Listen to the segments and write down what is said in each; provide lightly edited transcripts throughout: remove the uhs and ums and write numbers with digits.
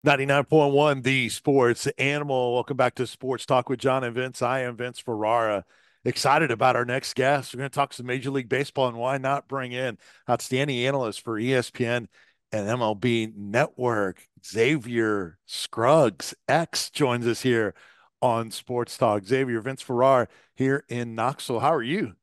99.1 The Sports Animal. Welcome back to Sports Talk with John and Vince. I am Vince Ferrara. Excited about our next guest. We're going to talk some Major League Baseball and why not bring in outstanding analyst for ESPN and MLB Network. Xavier Scruggs X joins us here on Sports Talk. Xavier, Vince Ferrara here in Knoxville. How are you?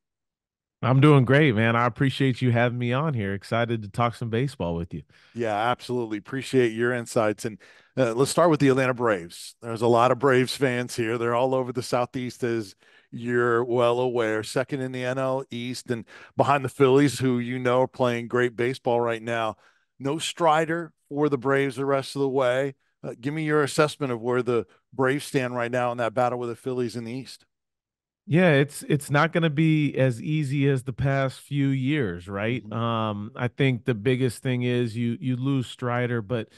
I'm doing great, man. I appreciate you having me on here. Excited to talk some baseball with you. Yeah, absolutely. Appreciate your insights. And let's start with the Atlanta Braves. There's a lot of Braves fans here. They're all over the Southeast, as you're well aware. Second in the NL East and behind the Phillies, who you know are playing great baseball right now. No Strider for the Braves the rest of the way. Give me your assessment of where the Braves stand right now in that battle with the Phillies in the East. Yeah, it's not going to be as easy as the past few years, right? Mhm. I think the biggest thing is you lose Strider, but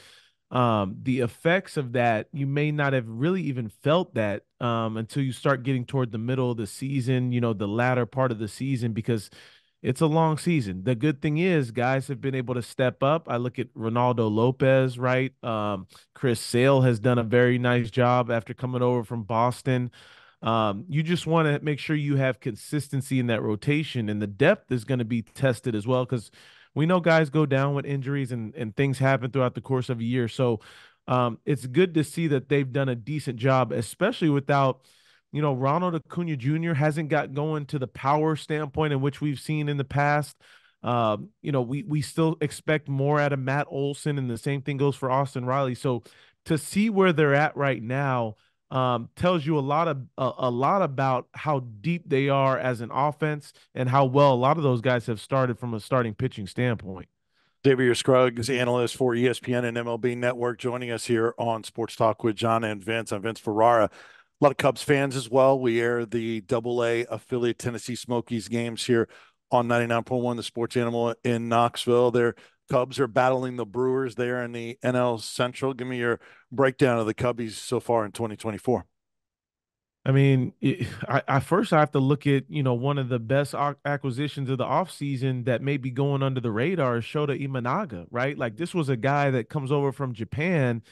the effects of that you may not have really even felt that until you start getting toward the middle of the season, the latter part of the season, because it's a long season. The good thing is guys have been able to step up. I look at Ronaldo Lopez, right? Chris Sale has done a very nice job after coming over from Boston. You just want to make sure you have consistency in that rotation, and the depth is going to be tested as well because we know guys go down with injuries and things happen throughout the course of a year. So it's good to see that they've done a decent job, especially without, Ronald Acuna Jr. hasn't got going to the power standpoint in which we've seen in the past. We still expect more out of Matt Olson, and the same thing goes for Austin Riley. So to see where they're at right now tells you a lot about how deep they are as an offense and how well a lot of those guys have started from a starting pitching standpoint. Xavier Scruggs, analyst for ESPN and MLB Network, joining us here on Sports Talk with John and Vince. I'm Vince Ferrara. A lot of Cubs fans as well. We air the Double-A affiliate Tennessee Smokies games here on 99.1 The Sports Animal in Knoxville. Their Cubs are battling the Brewers there in the NL Central. Give me your breakdown of the Cubbies so far in 2024. I mean, I first I have to look at, one of the best acquisitions of the offseason that may be going under the radar is Shota Imanaga, right? Like this was a guy that comes over from Japan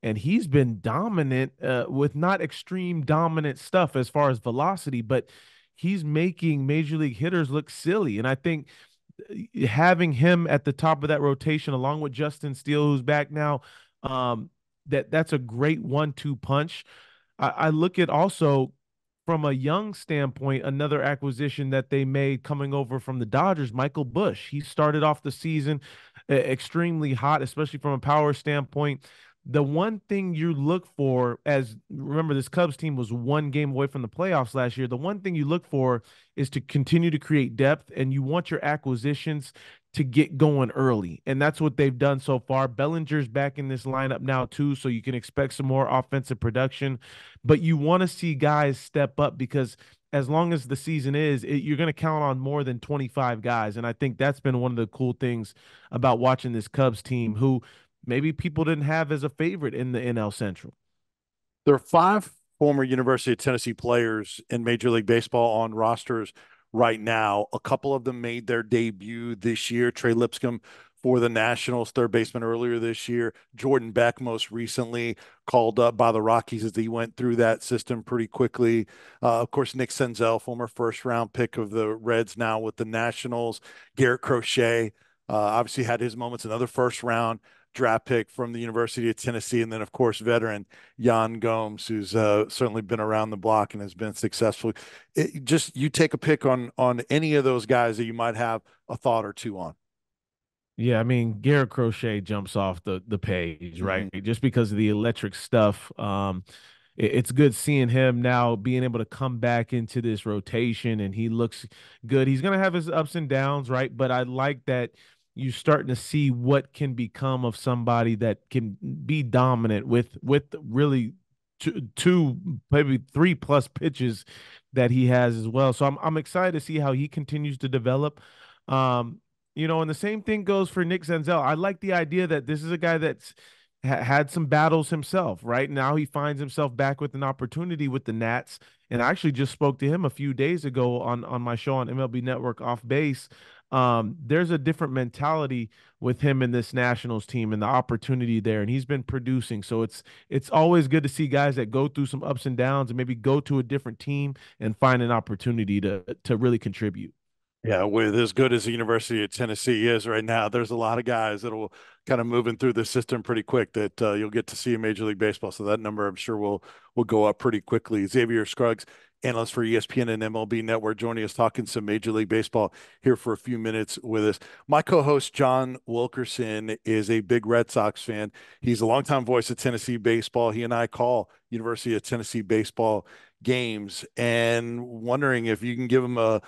and he's been dominant with not extreme dominant stuff as far as velocity, but he's making major league hitters look silly. And I think having him at the top of that rotation along with Justin Steele, who's back now, that's a great 1-2 punch. I look at also from a young standpoint, another acquisition that they made coming over from the Dodgers, Michael Bush. He started off the season extremely hot, especially from a power standpoint. The one thing you look for, as remember, this Cubs team was one game away from the playoffs last year. The one thing you look for is to continue to create depth, and you want your acquisitions to get going early. And that's what they've done so far. Bellinger's back in this lineup now, too, so you can expect some more offensive production. But you want to see guys step up because as long as the season is, you're going to count on more than 25 guys. And I think that's been one of the cool things about watching this Cubs team, who maybe people didn't have as a favorite in the NL Central. There are five former University of Tennessee players in Major League Baseball on rosters right now. A couple of them made their debut this year. Trey Lipscomb for the Nationals, third baseman earlier this year. Jordan Beck, most recently called up by the Rockies as he went through that system pretty quickly. Of course, Nick Senzel, former first round pick of the Reds, now with the Nationals. Garrett Crochet, obviously had his moments, another first round draft pick from the University of Tennessee. And then, of course, veteran Yan Gomes, who's certainly been around the block and has been successful. Just you take a pick on any of those guys that you might have a thought or two on. Yeah, I mean, Garrett Crochet jumps off the page, right? Mhm. Just because of the electric stuff. It's good seeing him now being able to come back into this rotation, and he looks good. He's gonna have his ups and downs, right? But I like that you're starting to see what can become of somebody that can be dominant with really two maybe three plus pitches that he has as well. So I'm excited to see how he continues to develop. Um, and the same thing goes for Nick Senzel. I like the idea that this is a guy that's had some battles himself, right? Now he finds himself back with an opportunity with the Nats. And I actually just spoke to him a few days ago on my show on MLB Network Off Base. There's a different mentality with him in this Nationals team and the opportunity there, and he's been producing. So it's always good to see guys that go through some ups and downs and maybe go to a different team and find an opportunity to really contribute. Yeah, with as good as the University of Tennessee is right now, there's a lot of guys that will kind of moving through the system pretty quick that you'll get to see in Major League Baseball. So that number, I'm sure, will go up pretty quickly. Xavier Scruggs, analyst for ESPN and MLB Network, joining us talking some Major League Baseball here for a few minutes with us. My co-host John Wilkerson is a big Red Sox fan. He's a longtime voice of Tennessee baseball. He and I call University of Tennessee baseball games, and wondering if you can give him a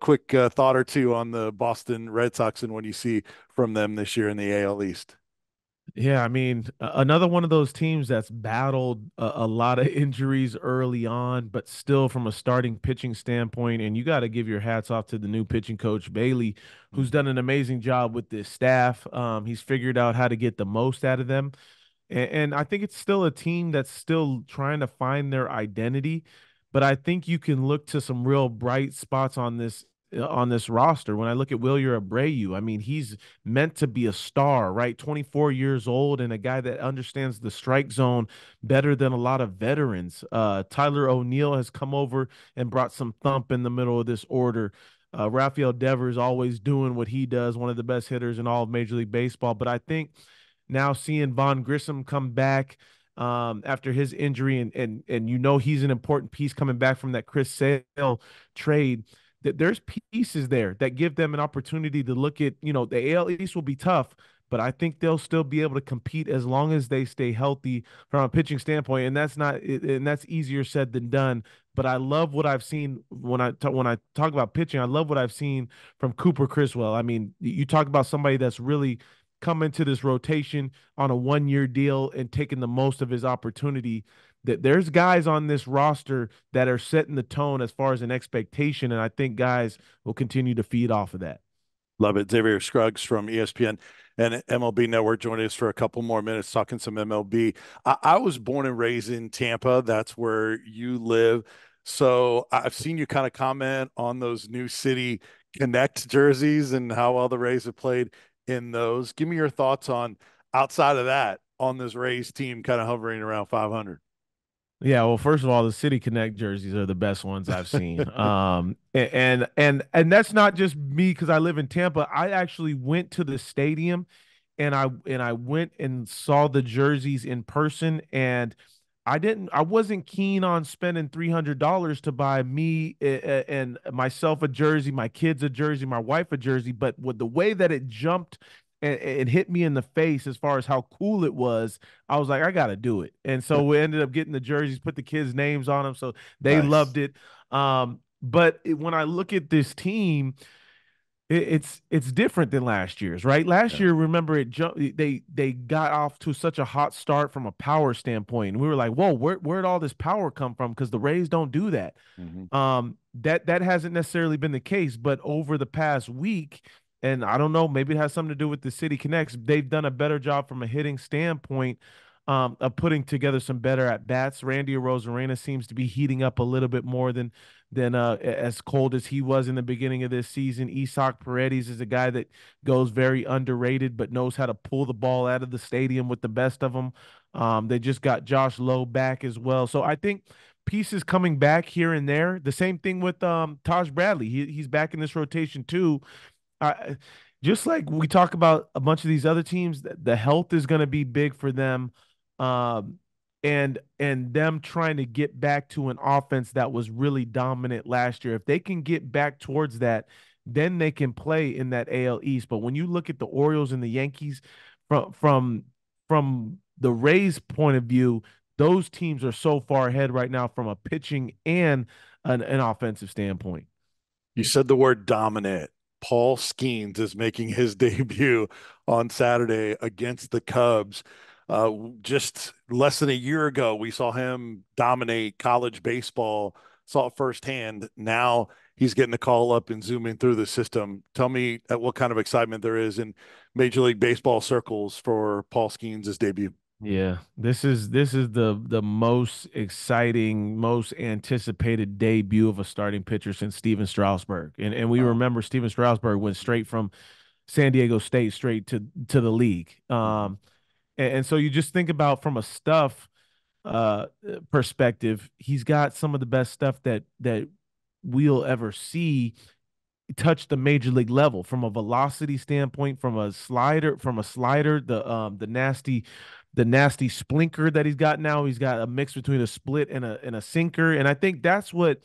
quick thought or two on the Boston Red Sox and what you see from them this year in the AL East. Yeah, I mean, another one of those teams that's battled a lot of injuries early on, but still from a starting pitching standpoint. And you got to give your hats off to the new pitching coach, Bailey, who's done an amazing job with this staff. He's figured out how to get the most out of them. And I think it's still a team that's still trying to find their identity, but I think you can look to some real bright spots on this roster. When I look at Wilyer Abreu, I mean, he's meant to be a star, right? 24 years old and a guy that understands the strike zone better than a lot of veterans. Tyler O'Neill has come over and brought some thump in the middle of this order. Rafael Devers always doing what he does, one of the best hitters in all of Major League Baseball. But I think now seeing Von Grissom come back after his injury, and you know he's an important piece coming back from that Chris Sale trade. That there's pieces there that give them an opportunity to look at, you know, the AL East will be tough, but I think they'll still be able to compete as long as they stay healthy from a pitching standpoint. And that's easier said than done. But I love what I've seen when I talk about pitching. I love what I've seen from Cooper Criswell. I mean, you talk about somebody that's really come into this rotation on a 1 year deal and taking the most of his opportunity. That there's guys on this roster that are setting the tone as far as an expectation, and I think guys will continue to feed off of that. Love it. Xavier Scruggs from ESPN and MLB Network joining us for a couple more minutes talking some MLB. I was born and raised in Tampa. That's where you live. So I've seen you kind of comment on those new City Connect jerseys and how well the Rays have played in those. Give me your thoughts on outside of that on this Rays team kind of hovering around 500. Yeah, well, first of all, the City Connect jerseys are the best ones I've seen. And that's not just me because I live in Tampa. I actually went to the stadium and I went and saw the jerseys in person, and I wasn't keen on spending $300 to buy me and myself a jersey, my kids a jersey, my wife a jersey, but with the way that it jumped and hit me in the face as far as how cool it was, I was like, I got to do it. And so we ended up getting the jerseys, put the kids' names on them, so they Nice. loved it. When I look at this team, it's different than last year's, right? Last Yeah. year, remember it jumped. They got off to such a hot start from a power standpoint. And we were like, whoa, where'd all this power come from? Because the Rays don't do that. Mhm. That hasn't necessarily been the case, but over the past week, and I don't know, maybe it has something to do with the City Connects. They've done a better job from a hitting standpoint of putting together some better at bats. Randy Arozarena seems to be heating up a little bit more than as cold as he was in the beginning of this season. Isak Paredes is a guy that goes very underrated, but knows how to pull the ball out of the stadium with the best of them. They just got Josh Lowe back as well, so I think pieces coming back here and there. The same thing with Taj Bradley. He's back in this rotation too. I just like we talk about a bunch of these other teams, the health is going to be big for them, um, and them trying to get back to an offense that was really dominant last year. If they can get back towards that, then they can play in that AL East. But when you look at the Orioles and the Yankees from the Rays' point of view, those teams are so far ahead right now from a pitching and an offensive standpoint. You said the word dominant. Paul Skeens is making his debut on Saturday against the Cubs. Just less than a year ago, we saw him dominate college baseball, saw it firsthand. Now he's getting the call up and zooming through the system. Tell me what kind of excitement there is in Major League Baseball circles for Paul Skeens' debut. Yeah, this is the most exciting, most anticipated debut of a starting pitcher since Steven Strasburg. And we Oh. remember Steven Strasburg went straight from San Diego State straight to the league. Mhm. And so you just think about from a stuff perspective, he's got some of the best stuff that we'll ever see touch the major league level from a velocity standpoint, from a slider, the nasty splinker that he's got now. He's got a mix between a split and a sinker. And I think that's what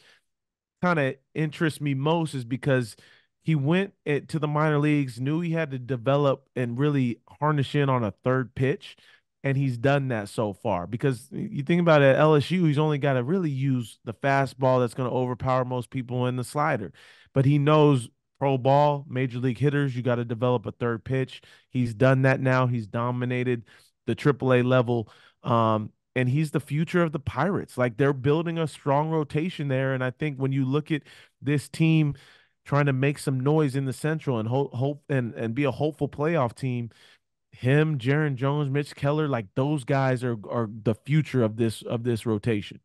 kind of interests me most is because he went to the minor leagues, knew he had to develop and really harness in on a third pitch. And he's done that so far because you think about it at LSU, he's only got to really use the fastball that's going to overpower most people in the slider. But he knows pro ball, major league hitters, you got to develop a third pitch. He's done that now. He's dominated the AAA level. And he's the future of the Pirates. Like they're building a strong rotation there. And I think when you look at this team trying to make some noise in the Central and hope and be a hopeful playoff team, him, Jaron Jones, Mitch Keller, like those guys are the future of this rotation.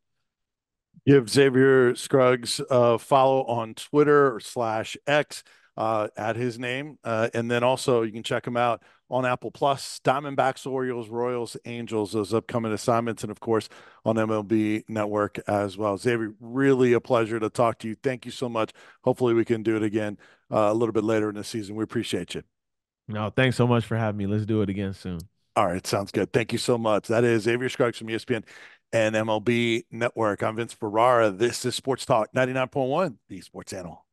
Give Xavier Scruggs a follow on Twitter or slash X at his name. And then also you can check him out on Apple Plus, Diamondbacks, Orioles, Royals, Angels, those upcoming assignments, and of course on MLB Network as well. Xavier, really a pleasure to talk to you. Thank you so much. Hopefully we can do it again a little bit later in the season. We appreciate you. No, thanks so much for having me. Let's do it again soon. All right, sounds good. Thank you so much. That is Xavier Scruggs from ESPN and MLB Network. I'm Vince Ferrara. This is Sports Talk 99.1, the Sports Channel.